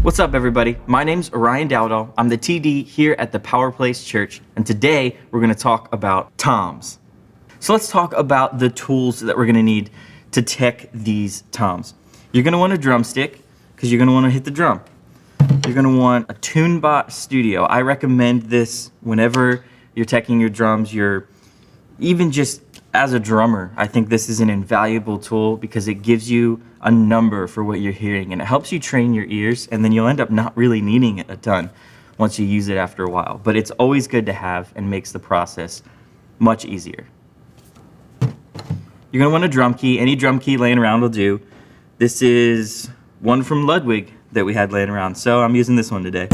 What's up, everybody? My name's Ryan Dowdall. I'm the TD here at the Power Place Church, and today we're going to talk about toms. So let's talk about the tools that we're going to need to tech these toms. You're going to want a drumstick because you're going to want to hit the drum. You're going to want a TuneBot Studio. I recommend this whenever you're teching your drums. You're even just as a drummer, I think this is an invaluable tool because it gives you a number for what you're hearing and it helps you train your ears, and then you'll end up not really needing it a ton once you use it after a while. But it's always good to have and makes the process much easier. You're going to want a drum key. Any drum key laying around will do. This is one from Ludwig that we had laying around, so I'm using this one today.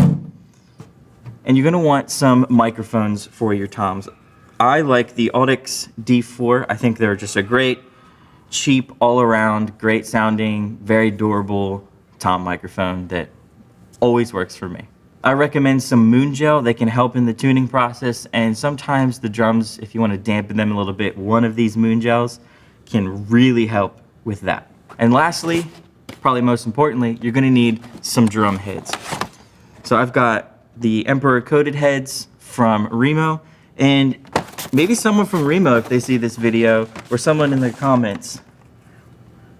And you're going to want some microphones for your toms. I like the Audix D4. I think they're just a great, cheap, all-around, great sounding, very durable tom microphone that always works for me. I recommend some moon gel. They can help in the tuning process, and sometimes the drums, if you want to dampen them a little bit, one of these moon gels can really help with that. And lastly, probably most importantly, you're going to need some drum heads. So I've got the Emperor coated heads from Remo, and maybe someone from Remo, if they see this video, or someone in the comments,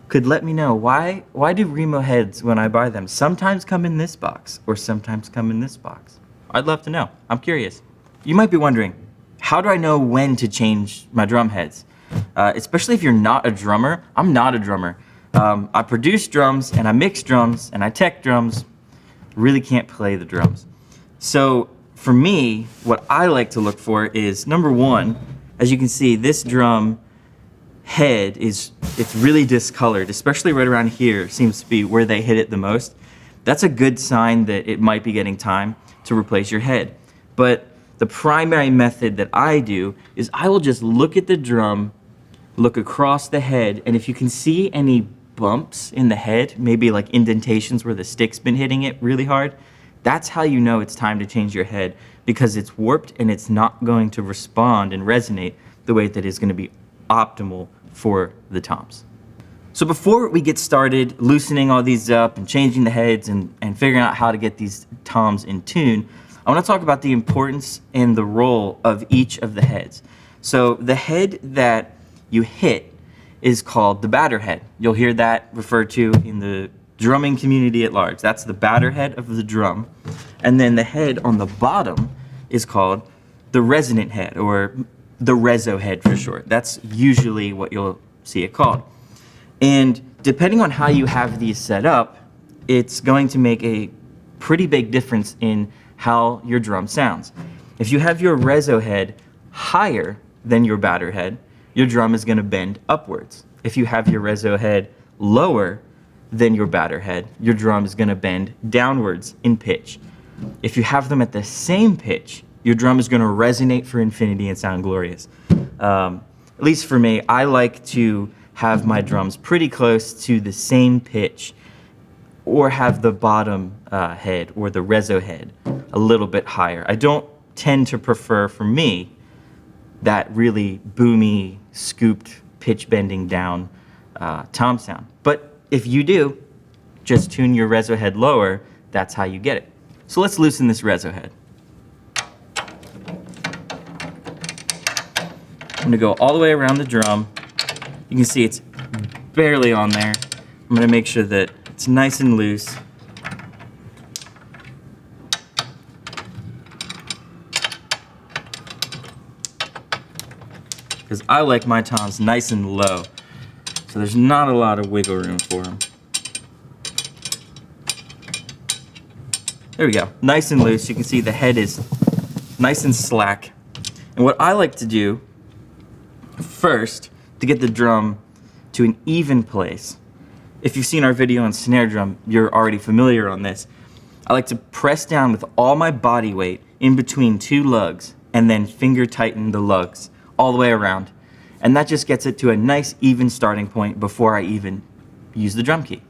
could let me know why do Remo heads, when I buy them, sometimes come in this box or sometimes come in this box? I'd love to know. I'm curious. You might be wondering, how do I know when to change my drum heads? Especially if you're not a drummer. I'm not a drummer. I produce drums and I mix drums and I tech drums. Really can't play the drums. So for me, what I like to look for is, number one, as you can see, this drum head it's really discolored, especially right around here seems to be where they hit it the most. That's a good sign that it might be getting time to replace your head. But the primary method that I do is I will just look at the drum, look across the head, and if you can see any bumps in the head, maybe like indentations where the stick's been hitting it really hard, that's how you know it's time to change your head, because it's warped and it's not going to respond and resonate the way that is going to be optimal for the toms. So before we get started loosening all these up and changing the heads and figuring out how to get these toms in tune, I want to talk about the importance and the role of each of the heads. So the head that you hit is called the batter head. You'll hear that referred to in the drumming community at large. That's the batter head of the drum. And then the head on the bottom is called the resonant head, or the reso head for short. That's usually what you'll see it called. And depending on how you have these set up, it's going to make a pretty big difference in how your drum sounds. If you have your reso head higher than your batter head, your drum is going to bend upwards. If you have your reso head lower than your batter head, your drum is going to bend downwards in pitch. If you have them at the same pitch, your drum is going to resonate for infinity and sound glorious. At least for me, I like to have my drums pretty close to the same pitch, or have the bottom head or the reso head a little bit higher. I don't tend to prefer, for me, that really boomy, scooped, pitch bending down tom sound. But if you do, just tune your reso head lower. That's how you get it. So let's loosen this reso head. I'm gonna go all the way around the drum. You can see it's barely on there. I'm gonna make sure that it's nice and loose. Because I like my toms nice and low, so there's not a lot of wiggle room for them. There we go, nice and loose. You can see the head is nice and slack. And what I like to do first, to get the drum to an even place, if you've seen our video on snare drum, you're already familiar on this. I like to press down with all my body weight in between two lugs and then finger tighten the lugs all the way around. And that just gets it to a nice even starting point before I even use the drum key.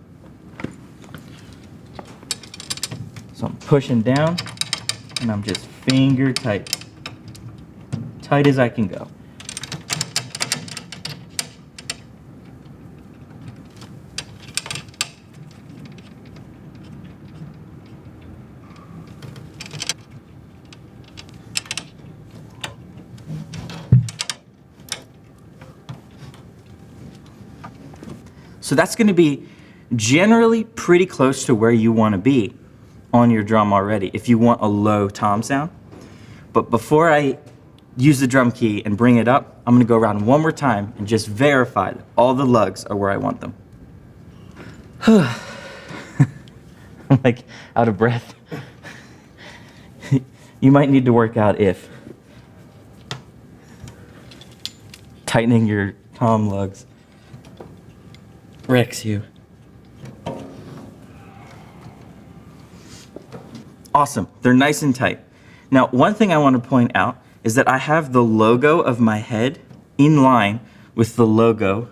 So I'm pushing down and I'm just finger tight as I can go. So that's going to be generally pretty close to where you want to be on your drum already if you want a low tom sound. But before I use the drum key and bring it up, I'm going to go around one more time and just verify that all the lugs are where I want them. I'm like out of breath. You might need to work out if tightening your tom lugs wrecks you. Awesome, they're nice and tight. Now, one thing I want to point out is that I have the logo of my head in line with the logo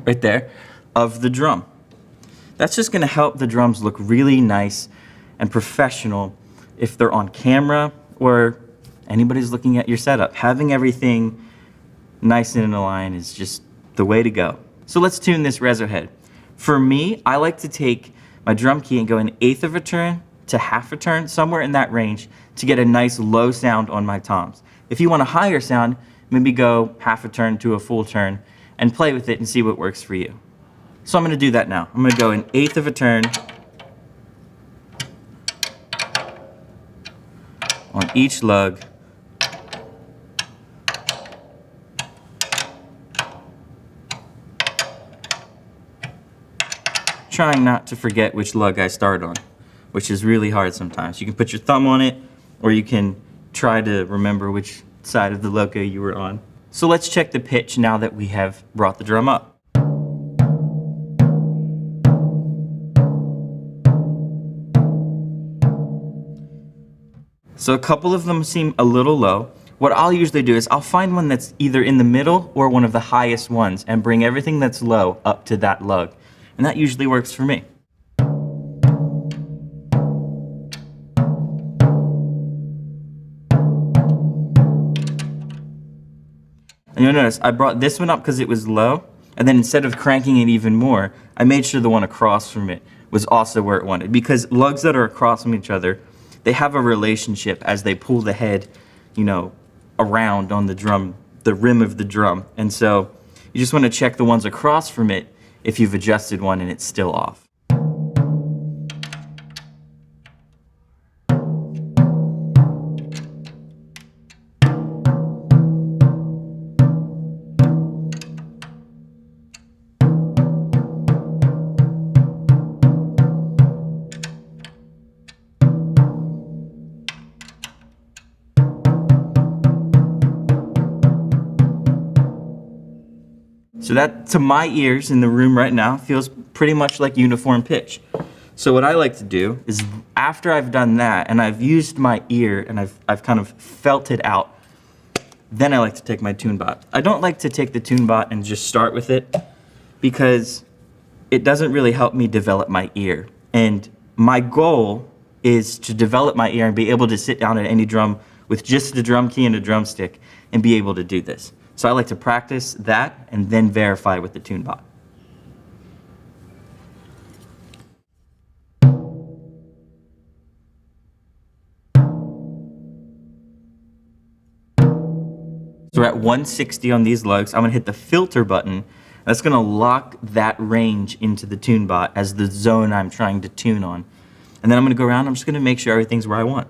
right there of the drum. That's just going to help the drums look really nice and professional if they're on camera or anybody's looking at your setup. Having everything nice and in a line is just the way to go. So let's tune this reso head. For me, I like to take my drum key and go an eighth of a turn to half a turn, somewhere in that range, to get a nice low sound on my toms. If you want a higher sound, maybe go half a turn to a full turn and play with it and see what works for you. So I'm going to do that now. I'm going to go an eighth of a turn on each lug. Trying not to forget which lug I start on, which is really hard sometimes. You can put your thumb on it, or you can try to remember which side of the logo you were on. So let's check the pitch now that we have brought the drum up. So a couple of them seem a little low. What I'll usually do is I'll find one that's either in the middle or one of the highest ones and bring everything that's low up to that lug. And that usually works for me. And you'll notice I brought this one up because it was low, and then instead of cranking it even more, I made sure the one across from it was also where it wanted. Because lugs that are across from each other, they have a relationship as they pull the head, around on the drum, the rim of the drum. And so you just want to check the ones across from it if you've adjusted one and it's still off. So that, to my ears in the room right now, feels pretty much like uniform pitch. So what I like to do is after I've done that and I've used my ear and I've kind of felt it out, then I like to take my tune bot. I don't like to take the tune bot and just start with it because it doesn't really help me develop my ear. And my goal is to develop my ear and be able to sit down at any drum with just the drum key and a drumstick and be able to do this. So I like to practice that and then verify with the tune bot. So we're at 160 on these lugs. I'm gonna hit the filter button. That's gonna lock that range into the tune bot as the zone I'm trying to tune on. And then I'm gonna go around, I'm just gonna make sure everything's where I want.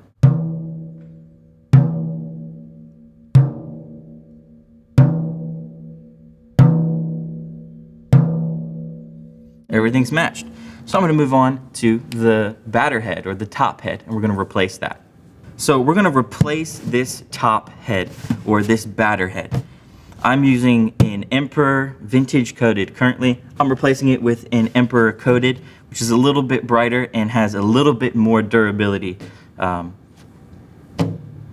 Everything's matched. So I'm going to move on to the batter head or the top head, and we're going to replace that. So we're going to replace this top head or this batter head. I'm using an Emperor Vintage Coated currently. I'm replacing it with an Emperor Coated, which is a little bit brighter and has a little bit more durability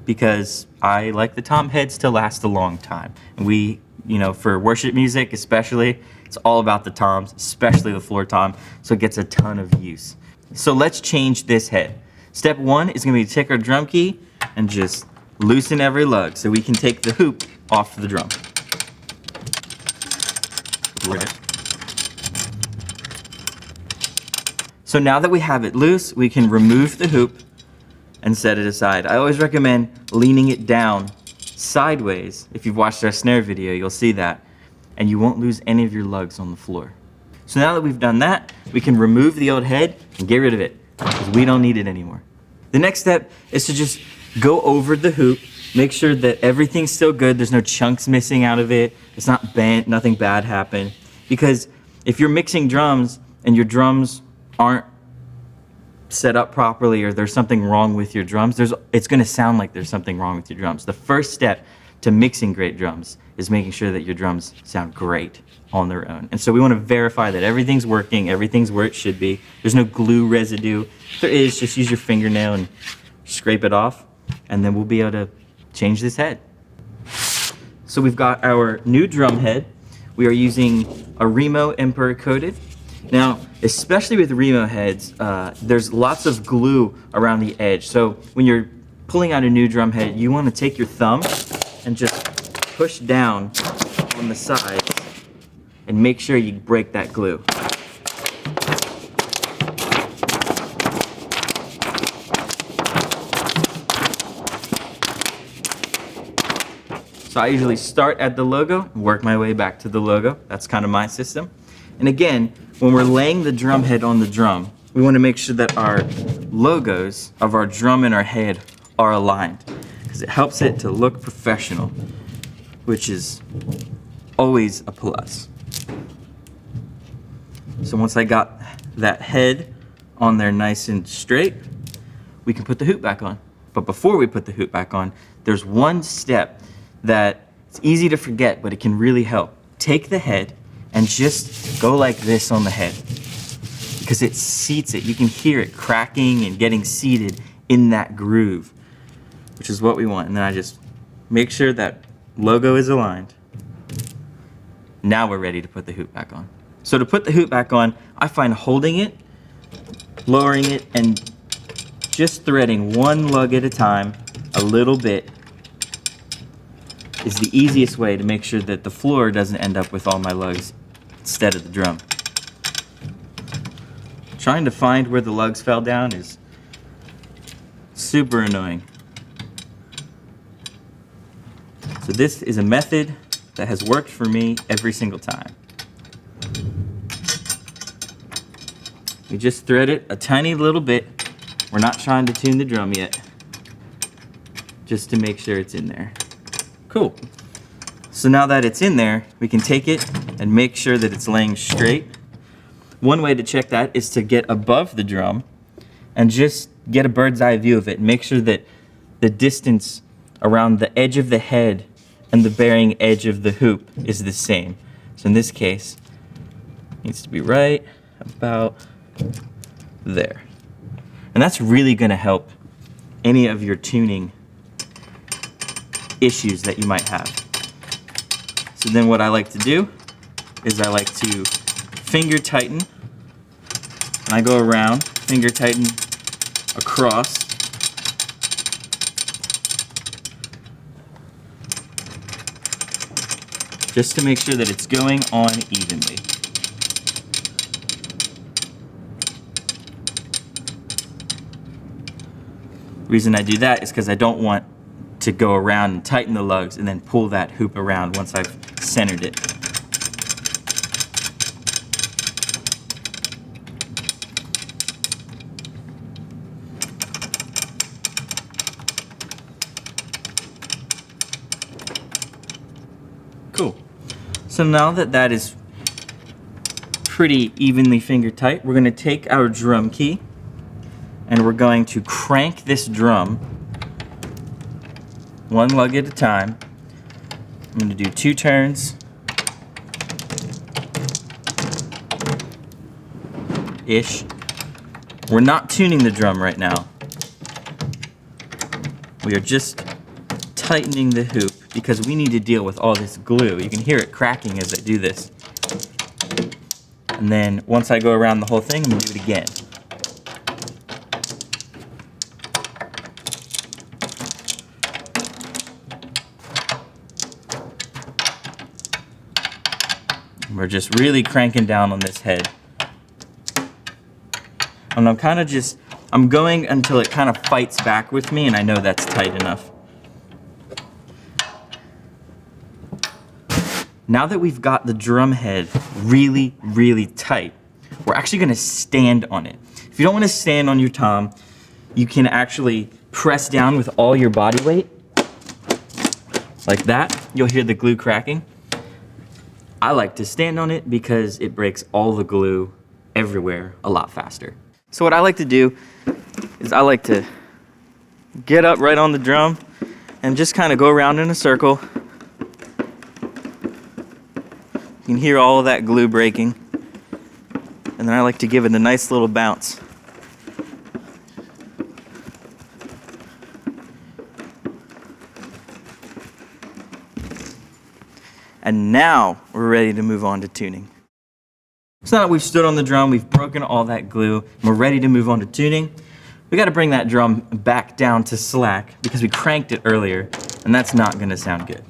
because I like the tom heads to last a long time. And we, for worship music especially, it's all about the toms, especially the floor tom, so it gets a ton of use. So let's change this head. Step one is gonna be to take our drum key and just loosen every lug so we can take the hoop off the drum. So now that we have it loose, we can remove the hoop and set it aside. I always recommend leaning it down sideways. If you've watched our snare video, you'll see that. And you won't lose any of your lugs on the floor. So now that we've done that, we can remove the old head and get rid of it because we don't need it anymore. The next step is to just go over the hoop, make sure that everything's still good, there's no chunks missing out of it, it's not bent, nothing bad happened. Because if you're mixing drums and your drums aren't set up properly or there's something wrong with your drums, it's gonna sound like there's something wrong with your drums. The first step to mixing great drums is making sure that your drums sound great on their own. And so we wanna verify that everything's working, everything's where it should be. There's no glue residue. If there is, just use your fingernail and scrape it off, and then we'll be able to change this head. So we've got our new drum head. We are using a Remo Emperor coated. Now, especially with Remo heads, there's lots of glue around the edge. So when you're pulling out a new drum head, you want to take your thumb and just push down on the sides and make sure you break that glue. So I usually start at the logo and work my way back to the logo. That's kind of my system. And again, when we're laying the drum head on the drum, we want to make sure that our logos of our drum and our head are aligned because it helps it to look professional, which is always a plus. So once I got that head on there nice and straight, we can put the hoop back on. But before we put the hoop back on, there's one step that it's easy to forget, but it can really help. Take the head and just go like this on the head because it seats it. You can hear it cracking and getting seated in that groove, which is what we want. And then I just make sure that logo is aligned. Now we're ready to put the hoop back on. So to put the hoop back on, I find holding it, lowering it, and just threading one lug at a time, a little bit, is the easiest way to make sure that the floor doesn't end up with all my lugs instead of the drum. Trying to find where the lugs fell down is super annoying. So this is a method that has worked for me every single time. We just thread it a tiny little bit. We're not trying to tune the drum yet, just to make sure it's in there. Cool. So now that it's in there, we can take it and make sure that it's laying straight. One way to check that is to get above the drum and just get a bird's eye view of it and make sure that the distance around the edge of the head and the bearing edge of the hoop is the same. So in this case, it needs to be right about there. And that's really going to help any of your tuning issues that you might have. So then what I like to do is I like to finger tighten, and I go around, finger tighten across, just to make sure that it's going on evenly. The reason I do that is because I don't want to go around and tighten the lugs and then pull that hoop around once I've centered it. Cool. So now that that is pretty evenly finger tight, we're going to take our drum key and we're going to crank this drum one lug at a time. I'm going to do 2 turns ish. We're not tuning the drum right now. We are just tightening the hoop because we need to deal with all this glue. You can hear it cracking as I do this. And then once I go around the whole thing, I'm going to do it again. We're just really cranking down on this head. And I'm going until it kind of fights back with me and I know that's tight enough. Now that we've got the drum head really, really tight, we're actually gonna stand on it. If you don't wanna stand on your tom, you can actually press down with all your body weight, like that. You'll hear the glue cracking. I like to stand on it because it breaks all the glue everywhere a lot faster. So what I like to do is I like to get up right on the drum and just kind of go around in a circle. You can hear all of that glue breaking. And then I like to give it a nice little bounce. And now we're ready to move on to tuning. So now that we've stood on the drum, we've broken all that glue, and we're ready to move on to tuning. We gotta bring that drum back down to slack because we cranked it earlier, and that's not gonna sound good.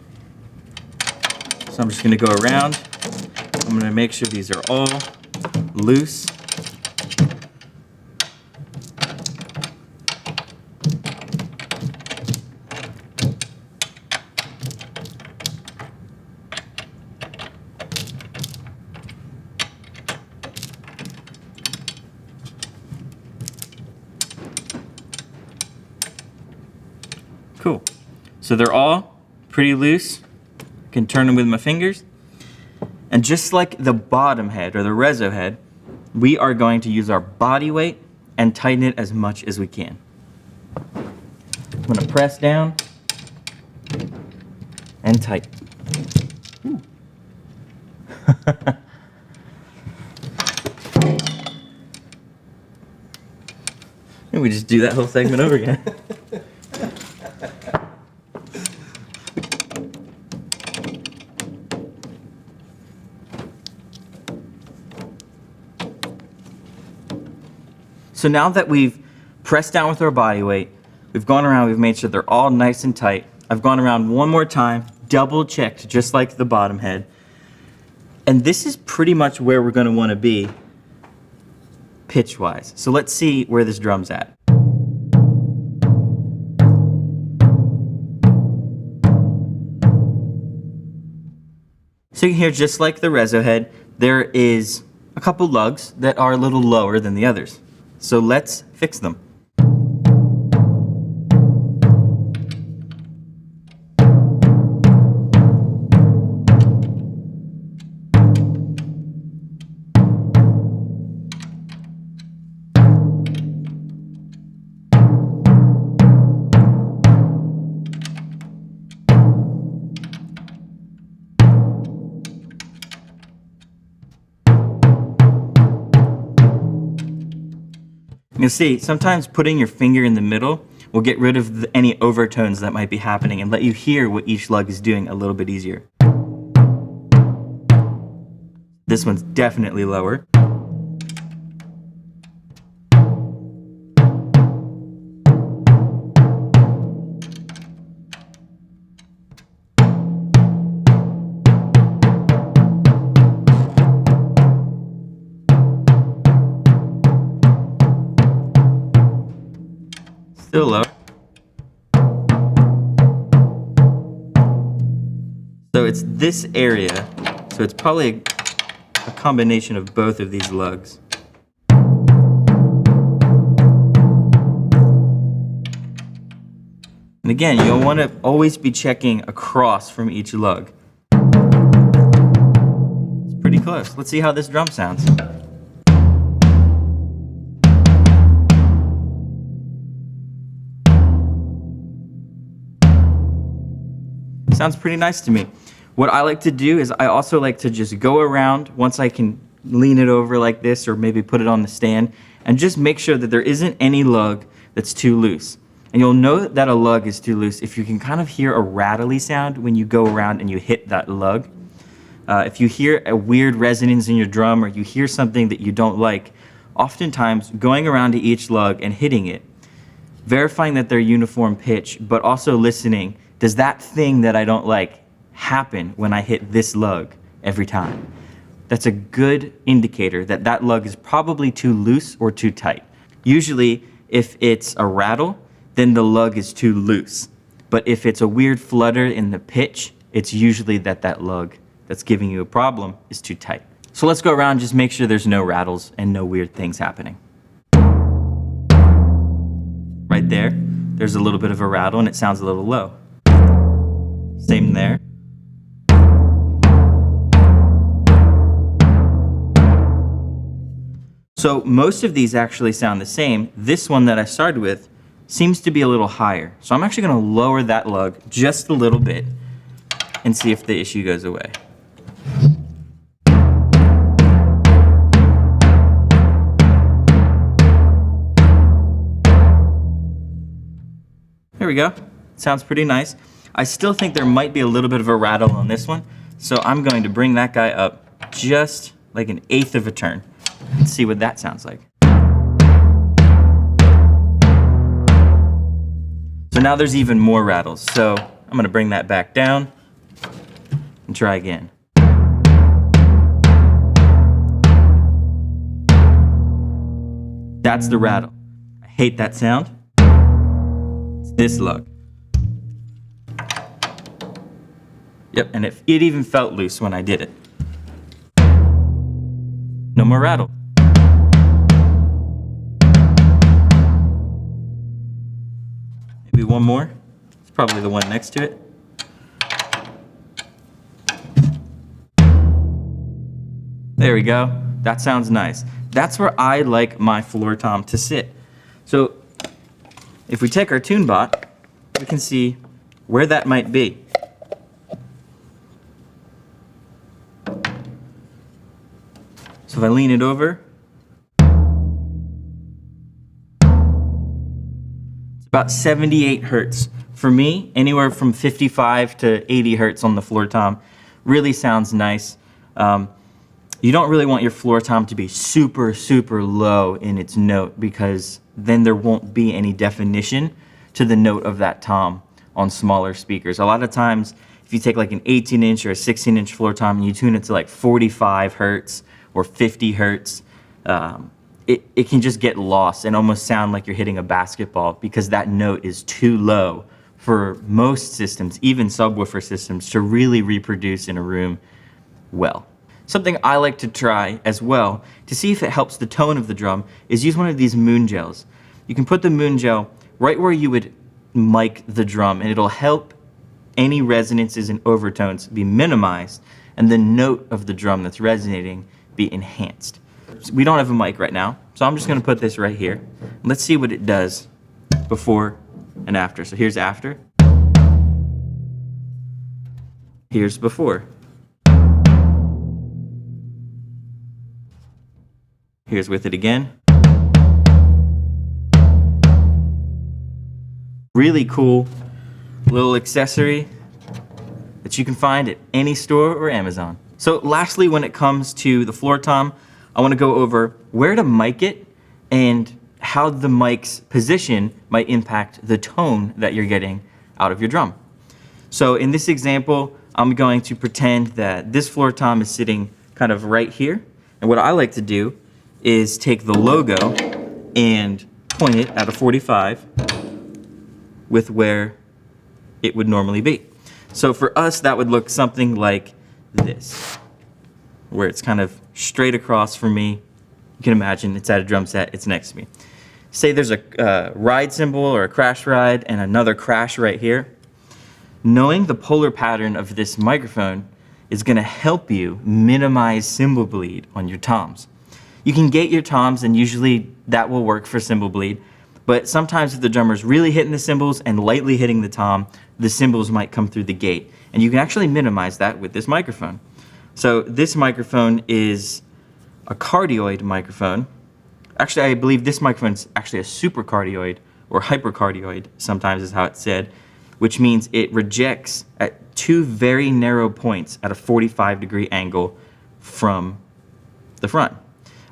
So I'm just gonna go around. I'm gonna make sure these are all loose. Cool. So they're all pretty loose. I can turn them with my fingers. And just like the bottom head or the reso head, we are going to use our body weight and tighten it as much as we can. I'm gonna press down and tighten. Maybe we just do that whole segment over again. So now that we've pressed down with our body weight, we've gone around, we've made sure they're all nice and tight. I've gone around one more time, double checked, just like the bottom head. And this is pretty much where we're gonna wanna be pitch-wise. So let's see where this drum's at. So you can hear, just like the reso head, there is a couple lugs that are a little lower than the others. So let's fix them. You'll see, sometimes putting your finger in the middle will get rid of any overtones that might be happening and let you hear what each lug is doing a little bit easier. This one's definitely lower. Still low. So it's this area, so it's probably a combination of both of these lugs. And again, you'll want to always be checking across from each lug. It's pretty close. Let's see how this drum sounds. Sounds pretty nice to me. What I like to do is I also like to just go around once I can lean it over like this or maybe put it on the stand and just make sure that there isn't any lug that's too loose. And you'll know that a lug is too loose if you can kind of hear a rattly sound when you go around and you hit that lug. If you hear a weird resonance in your drum or you hear something that you don't like, oftentimes going around to each lug and hitting it, verifying that they're uniform pitch, but also listening, does that thing that I don't like happen when I hit this lug every time? That's a good indicator that that lug is probably too loose or too tight. Usually, if it's a rattle, then the lug is too loose. But if it's a weird flutter in the pitch, it's usually that lug that's giving you a problem is too tight. So let's go around and just make sure there's no rattles and no weird things happening. Right there, there's a little bit of a rattle and it sounds a little low. Same there. So most of these actually sound the same. This one that I started with seems to be a little higher. So I'm actually gonna lower that lug just a little bit and see if the issue goes away. There we go. Sounds pretty nice. I still think there might be a little bit of a rattle on this one, so I'm going to bring that guy up just like 1/8 of a turn and see what that sounds like. So now there's even more rattles, so I'm gonna bring that back down and try again. That's the rattle. I hate that sound. It's this lug. Yep, and it even felt loose when I did it. No more rattle. Maybe one more. It's probably the one next to it. There we go. That sounds nice. That's where I like my floor tom to sit. So if we take our tune bot, we can see where that might be. So if I lean it over, it's about 78 hertz. For me, anywhere from 55 to 80 hertz on the floor tom really sounds nice. You don't really want your floor tom to be super, super low in its note because then there won't be any definition to the note of that tom on smaller speakers. A lot of times, if you take like an 18-inch or a 16-inch floor tom and you tune it to like 45 hertz, or 50 hertz, it can just get lost and almost sound like you're hitting a basketball because that note is too low for most systems, even subwoofer systems, to really reproduce in a room well. Something I like to try as well to see if it helps the tone of the drum is use one of these moon gels. You can put the moon gel right where you would mic the drum and it'll help any resonances and overtones be minimized and the note of the drum that's resonating be enhanced. We don't have a mic right now, so I'm just gonna put this right here. Let's see what it does before and after. So here's after. Here's before. Here's with it again. Really cool little accessory that you can find at any store or Amazon. So lastly, when it comes to the floor tom, I want to go over where to mic it and how the mic's position might impact the tone that you're getting out of your drum. So in this example, I'm going to pretend that this floor tom is sitting kind of right here. And what I like to do is take the logo and point it at a 45 with where it would normally be. So for us, that would look something like this, where it's kind of straight across from me. You can imagine it's at a drum set, it's next to me. Say there's a ride cymbal or a crash ride and another crash right here. Knowing the polar pattern of this microphone is gonna help you minimize cymbal bleed on your toms. You can gate your toms and usually that will work for cymbal bleed, but sometimes if the drummer's really hitting the cymbals and lightly hitting the tom, the cymbals might come through the gate. And you can actually minimize that with this microphone. So this microphone is a cardioid microphone. Actually, I believe this microphone is actually a supercardioid or hypercardioid, sometimes is how it's said, which means it rejects at two very narrow points at a 45-degree angle from the front.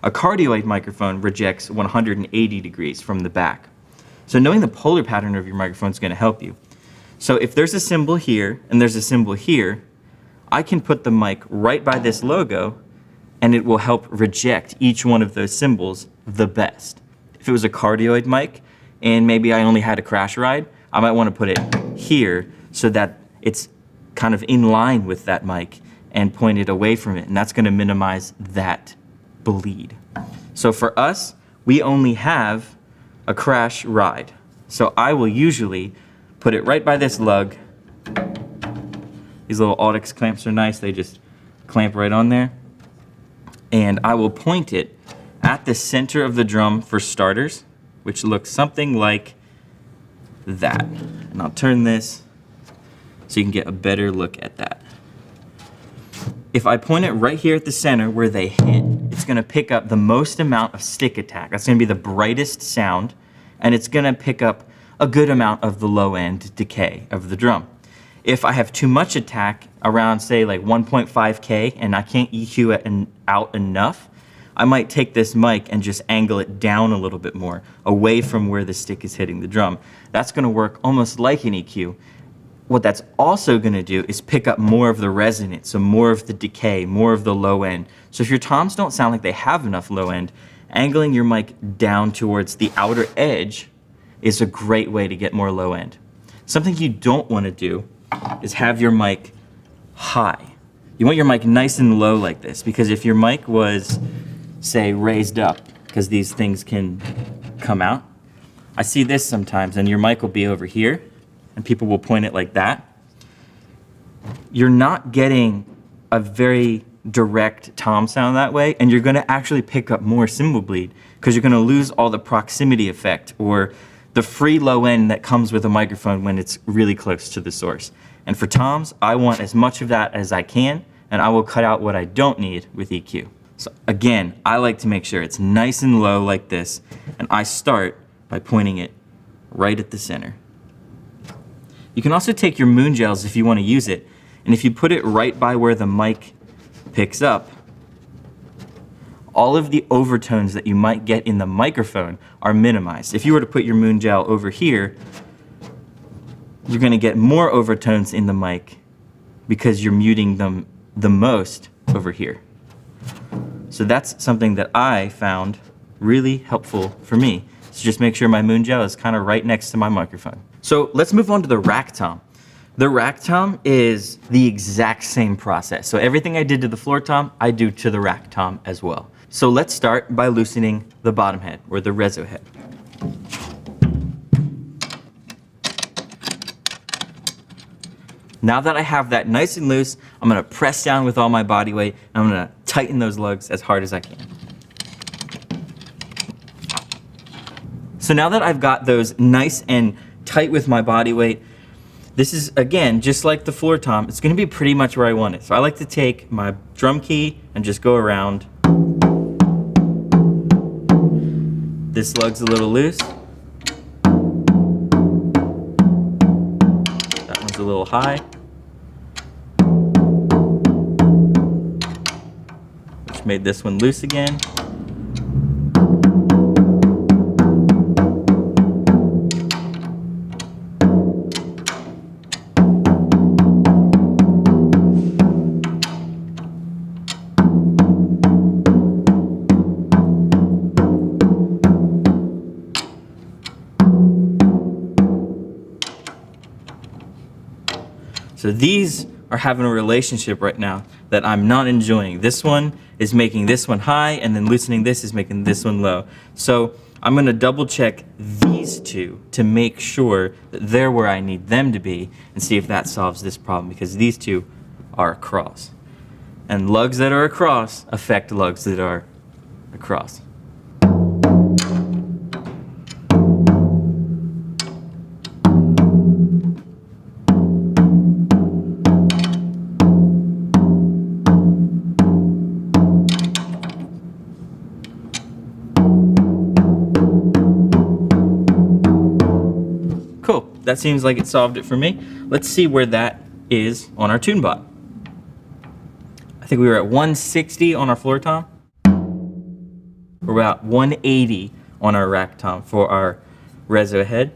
A cardioid microphone rejects 180 degrees from the back. So knowing the polar pattern of your microphone is going to help you. So if there's a cymbal here and there's a cymbal here, I can put the mic right by this logo and it will help reject each one of those cymbals the best. If it was a cardioid mic and maybe I only had a crash ride, I might want to put it here so that it's kind of in line with that mic and point it away from it, and that's going to minimize that bleed. So for us, we only have a crash ride. So I will usually put it right by this lug. These little Audix clamps are nice. They just clamp right on there. And I will point it at the center of the drum for starters, which looks something like that. And I'll turn this so you can get a better look at that. If I point it right here at the center where they hit, it's gonna pick up the most amount of stick attack. That's gonna be the brightest sound, and it's gonna pick up a good amount of the low end decay of the drum. If I have too much attack, around say like 1.5K, and I can't EQ it out enough, I might take this mic and just angle it down a little bit more, away from where the stick is hitting the drum. That's gonna work almost like an EQ. What that's also gonna do is pick up more of the resonance, so more of the decay, more of the low end. So if your toms don't sound like they have enough low end, angling your mic down towards the outer edge is a great way to get more low end. Something you don't wanna do is have your mic high. You want your mic nice and low like this, because if your mic was, say, raised up, because these things can come out, I see this sometimes, and your mic will be over here, and people will point it like that. You're not getting a very direct tom sound that way, and you're gonna actually pick up more cymbal bleed, because you're gonna lose all the proximity effect, or the free low end that comes with a microphone when it's really close to the source. And for toms, I want as much of that as I can, and I will cut out what I don't need with EQ. So again, I like to make sure it's nice and low like this, and I start by pointing it right at the center. You can also take your moon gels if you want to use it, and if you put it right by where the mic picks up, all of the overtones that you might get in the microphone are minimized. If you were to put your moon gel over here, you're going to get more overtones in the mic because you're muting them the most over here. So that's something that I found really helpful for me. So just make sure my moon gel is kind of right next to my microphone. So let's move on to the rack tom. The rack tom is the exact same process. So everything I did to the floor tom, I do to the rack tom as well. So let's start by loosening the bottom head, or the reso head. Now that I have that nice and loose, I'm gonna press down with all my body weight, and I'm gonna tighten those lugs as hard as I can. So now that I've got those nice and tight with my body weight, this is, again, just like the floor tom, it's gonna be pretty much where I want it. So I like to take my drum key and just go around. This lug's a little loose. That one's a little high. Which made this one loose again. So these are having a relationship right now that I'm not enjoying. This one is making this one high, and then loosening this is making this one low. So I'm gonna double check these two to make sure that they're where I need them to be, and see if that solves this problem, because these two are across. And lugs that are across affect lugs that are across. Cool, that seems like it solved it for me. Let's see where that is on our tune bot. I think we were at 160 on our floor tom. We're about 180 on our rack tom for our reso head,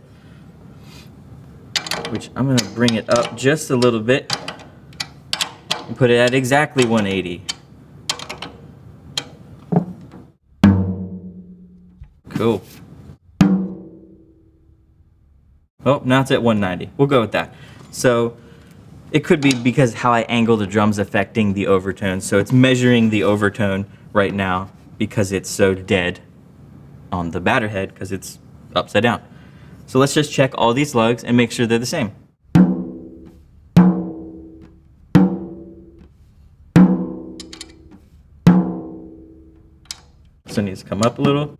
which I'm gonna bring it up just a little bit and put it at exactly 180. Cool. Oh, now it's at 190. We'll go with that. So It could be because how I angle the drum's affecting the overtone. So it's measuring the overtone right now because it's so dead on the batter head because it's upside down. So let's just check all these lugs and make sure they're the same. So it needs to come up a little.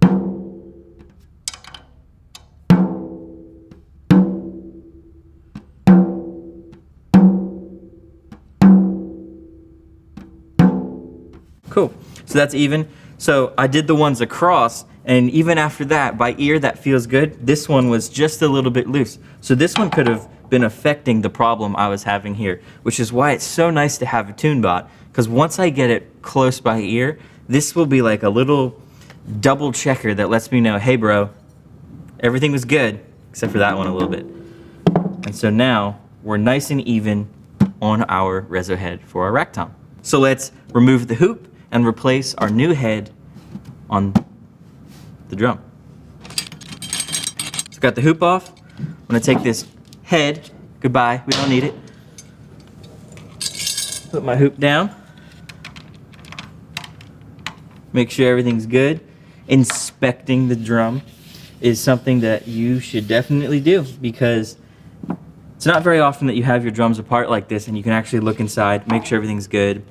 Cool, so that's even. So I did the ones across, and even after that, by ear, that feels good. This one was just a little bit loose. So this one could have been affecting the problem I was having here, which is why it's so nice to have a tune bot, because once I get it close by ear, this will be like a little double checker that lets me know, hey bro, everything was good, except for that one a little bit. And so now we're nice and even on our reso head for our rack tom. So let's remove the hoop and replace our new head on the drum. So got the hoop off. I'm gonna take this head, goodbye, we don't need it. Put my hoop down. Make sure everything's good. Inspecting the drum is something that you should definitely do because it's not very often that you have your drums apart like this and you can actually look inside, make sure everything's good,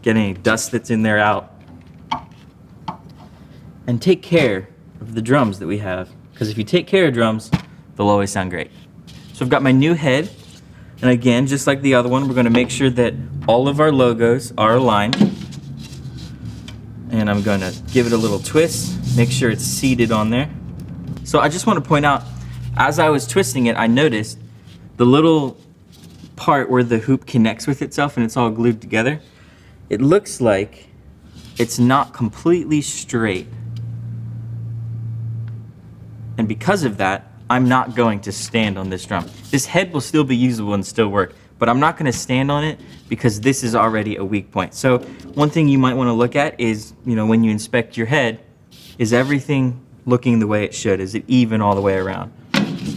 get any dust that's in there out, and take care of the drums that we have, because if you take care of drums, they'll always sound great. So I've got my new head, and again, just like the other one, we're going to make sure that all of our logos are aligned. And I'm going to give it a little twist, make sure it's seated on there. So I just want to point out, as I was twisting it, I noticed the little part where the hoop connects with itself and it's all glued together. It looks like it's not completely straight. And because of that, I'm not going to stand on this drum. This head will still be usable and still work, but I'm not going to stand on it because this is already a weak point. So one thing you might want to look at is, when you inspect your head, is everything looking the way it should? Is it even all the way around?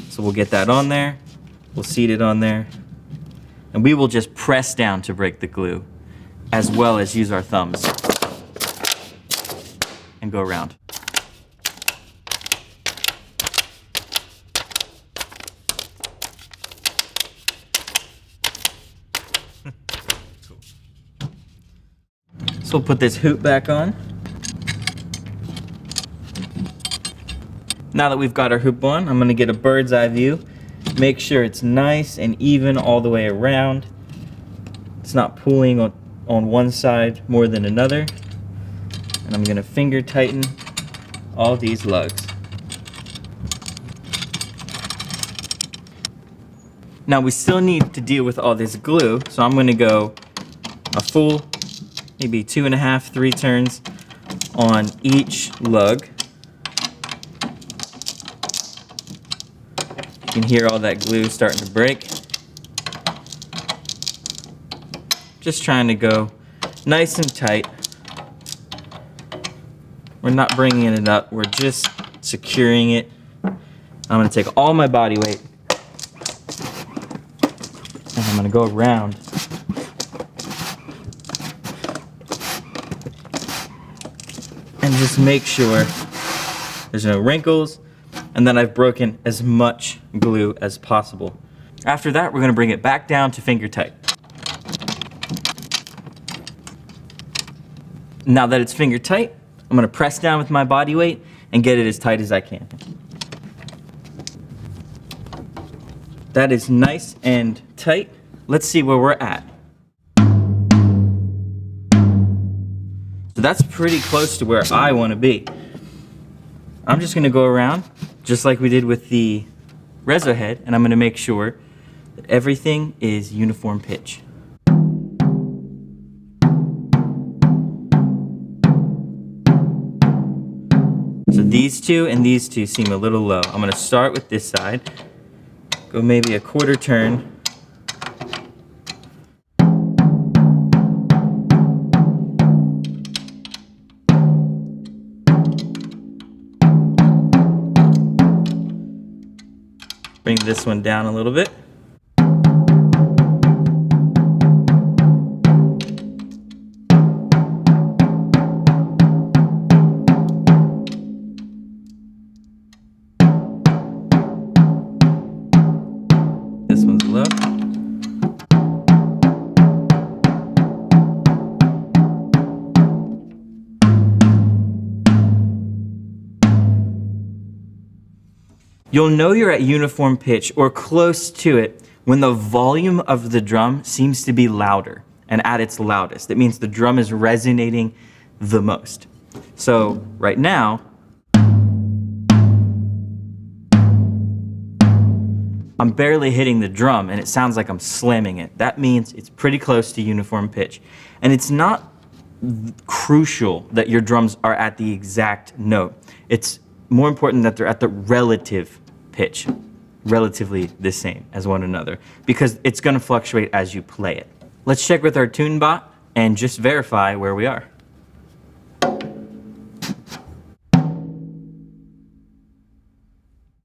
So we'll get that on there, we'll seat it on there, and we will just press down to break the glue, as well as use our thumbs and go around. So we'll put this hoop back on. Now that we've got our hoop on, I'm going to get a bird's eye view. Make sure it's nice and even all the way around. It's not pulling on one side more than another. And I'm going to finger tighten all these lugs. Now we still need to deal with all this glue, so I'm going to go a full maybe 2.5, 3 turns on each lug. You can hear all that glue starting to break. Just trying to go nice and tight. We're not bringing it up, we're just securing it. I'm gonna take all my body weight and I'm gonna go around. And just make sure there's no wrinkles and that I've broken as much glue as possible. After that, we're gonna bring it back down to finger tight. Now that it's finger tight, I'm gonna press down with my body weight and get it as tight as I can. That is nice and tight. Let's see where we're at. So that's pretty close to where I want to be. I'm just going to go around just like we did with the reso head, and I'm going to make sure that everything is uniform pitch. So these two and these two seem a little low. I'm going to start with this side, go maybe a quarter turn. Bring this one down a little bit. You'll know you're at uniform pitch or close to it when the volume of the drum seems to be louder and at its loudest. It means the drum is resonating the most. So right now, I'm barely hitting the drum and it sounds like I'm slamming it. That means it's pretty close to uniform pitch. And it's not crucial that your drums are at the exact note. It's more important that they're at the relative pitch, relatively the same as one another, because it's gonna fluctuate as you play it. Let's check with our tune bot and just verify where we are.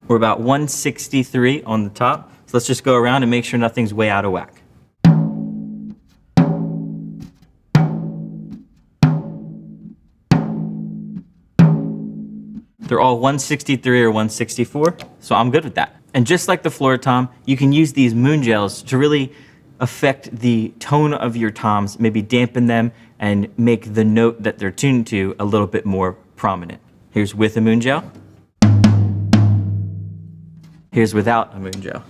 We're about 163 on the top. So let's just go around and make sure nothing's way out of whack. They're all 163 or 164, so I'm good with that. And just like the floor tom, you can use these moon gels to really affect the tone of your toms, maybe dampen them and make the note that they're tuned to a little bit more prominent. Here's with a moon gel. Here's without a moon gel.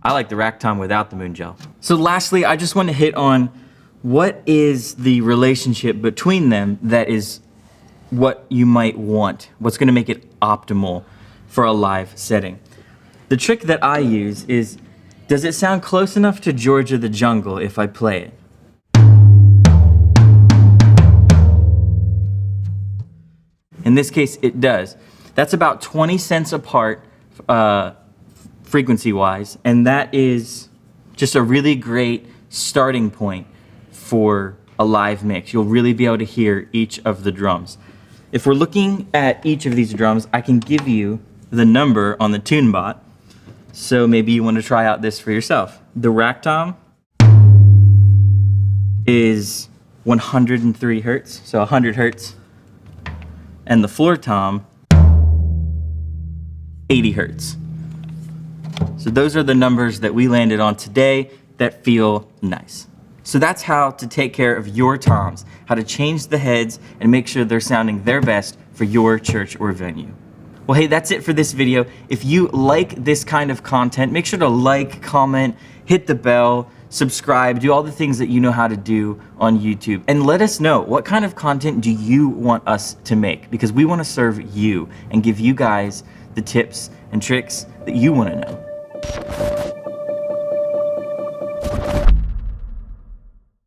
I like the rack tom without the moon gel. So lastly, I just want to hit on what is the relationship between them that is what you might want, what's going to make it optimal for a live setting. The trick that I use is, does it sound close enough to Georgia the Jungle if I play it? In this case, it does. That's about 20 cents apart frequency-wise, and that is just a really great starting point for a live mix. You'll really be able to hear each of the drums. If we're looking at each of these drums, I can give you the number on the tune bot, so maybe you want to try out this for yourself. The rack tom is 103 hertz, so 100 hertz. And the floor tom, 80 hertz. So those are the numbers that we landed on today that feel nice. So that's how to take care of your toms, how to change the heads and make sure they're sounding their best for your church or venue. Well, hey, that's it for this video. If you like this kind of content, make sure to like, comment, hit the bell, subscribe, do all the things that you know how to do on YouTube. And let us know, what kind of content do you want us to make? Because we want to serve you and give you guys the tips and tricks that you want to know.